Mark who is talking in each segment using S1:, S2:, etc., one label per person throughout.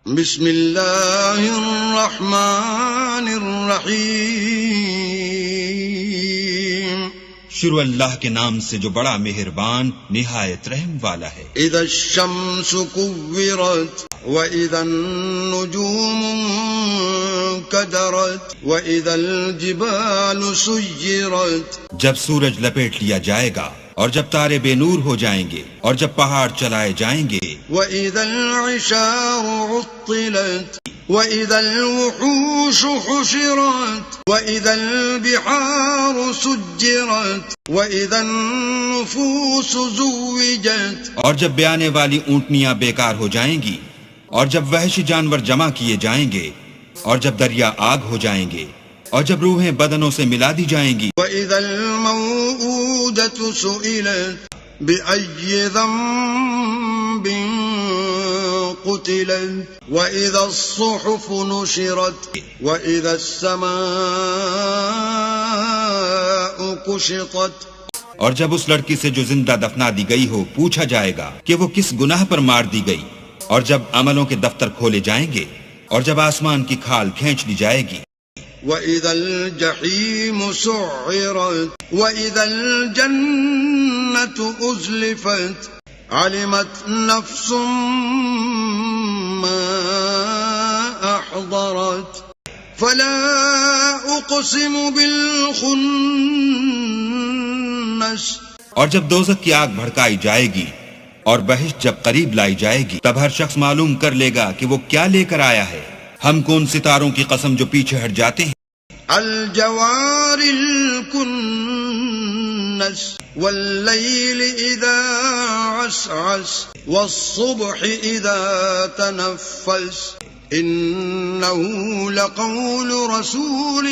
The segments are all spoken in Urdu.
S1: بسم اللہ الرحمن الرحیم،
S2: شروع اللہ کے نام سے جو بڑا مہربان نہایت رحم والا ہے۔
S1: اذا الشمس كورت واذا النجوم انكدرت واذا الجبال سيرت،
S2: جب سورج لپیٹ لیا جائے گا اور جب تارے بے نور ہو جائیں گے اور جب پہاڑ چلائے جائیں گے،
S1: واذا العشار عطلت واذا الوحوش حشرت واذا البحار سجرت واذا النفوس زوجت،
S2: اور جب بیانے والی اونٹنیاں بیکار ہو جائیں گی اور جب وحشی جانور جمع کیے جائیں گے اور جب دریا آگ ہو جائیں گے اور جب روحیں بدنوں سے ملا دی جائیں گی،
S1: وَإِذَا الْمَوْءُودَةُ سُئِلَتْ بِأَيِّ ذَنبٍ قُتِلَتْ وَإِذَا الصُّحُفُ نُشِرَتْ وَإِذَا السَّمَاءُ كُشِطَتْ،
S2: اور جب اس لڑکی سے جو زندہ دفنا دی گئی ہو پوچھا جائے گا کہ وہ کس گناہ پر مار دی گئی، اور جب عملوں کے دفتر کھولے جائیں گے اور جب آسمان کی کھال کھینچ لی جائے گی،
S1: وَإِذَا الْجَحِيمُ سُعِّرَتْ وَإِذَا الْجَنَّةُ أُزْلِفَتْ عَلِمَتْ نَفْسٌ مَّا أَحْضَرَتْ فَلَا أُقْسِمُ بِالْخُنَّسِ،
S2: اور جب دوزخ کی آگ بھڑکائی جائے گی اور بہشت جب قریب لائی جائے گی، تب ہر شخص معلوم کر لے گا کہ وہ کیا لے کر آیا ہے۔ ہم کو ان ستاروں کی قسم جو پیچھے ہٹ جاتے ہیں،
S1: الجوار الكنس واللیل اذا عسعس والصبح اذا تنفس انه لقول رسول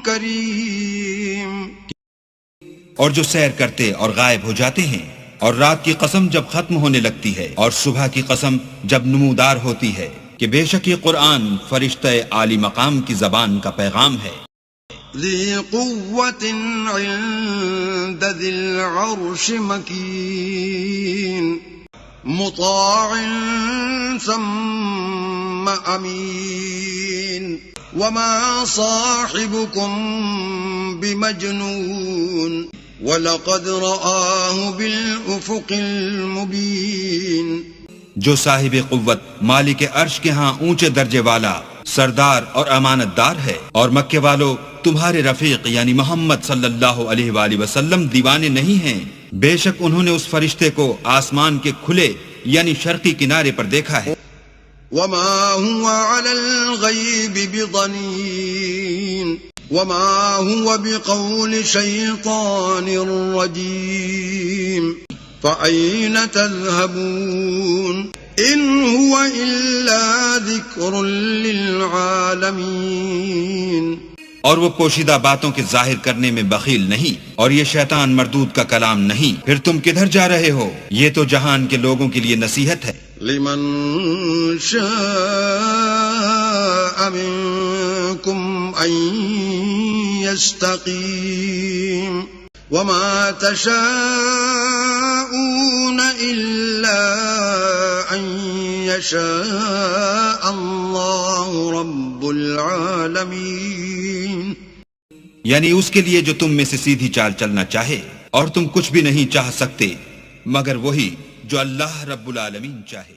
S1: کریم،
S2: اور جو سیر کرتے اور غائب ہو جاتے ہیں، اور رات کی قسم جب ختم ہونے لگتی ہے اور صبح کی قسم جب نمودار ہوتی ہے کہ بے شک یہ قرآن فرشتہ عالی مقام کی زبان کا پیغام ہے۔
S1: ذی قوت عند ذی العرش مکین مطاع ثم امین وما صاحبکم بمجنون وَلَقَدْ رَآهُ بِالْأُفُقِ الْمُبِينِ،
S2: جو صاحب قوت مالک عرش کے ہاں اونچے درجے والا سردار اور امانت دار ہے، اور مکے والو تمہارے رفیق یعنی محمد صلی اللہ علیہ وآلہ وسلم دیوانے نہیں ہیں، بے شک انہوں نے اس فرشتے کو آسمان کے کھلے یعنی شرقی کنارے پر دیکھا ہے۔
S1: وَمَا هُوَ عَلَى الْغَيْبِ بِضَنِينٍ وَمَا هُوَ بِقَوْلِ شَيْطَانٍ رَّجِيمٍ فَأَيْنَ تَذْهَبُونَ إِنْ هُوَ إِلَّا ذِكْرٌ لِّلْعَالَمِينَ،
S2: اور وہ پوشیدہ باتوں کے ظاہر کرنے میں بخیل نہیں، اور یہ شیطان مردود کا کلام نہیں، پھر تم کدھر جا رہے ہو؟ یہ تو جہان کے لوگوں کے لیے نصیحت ہے۔
S1: لمن شاء منكم أن يستقيم وما تشاءون إلا أن يشاء الله رب العالمين،
S2: یعنی اس کے لیے جو تم میں سے سیدھی چال چلنا چاہے، اور تم کچھ بھی نہیں چاہ سکتے مگر وہی جو اللہ رب العالمین چاہے۔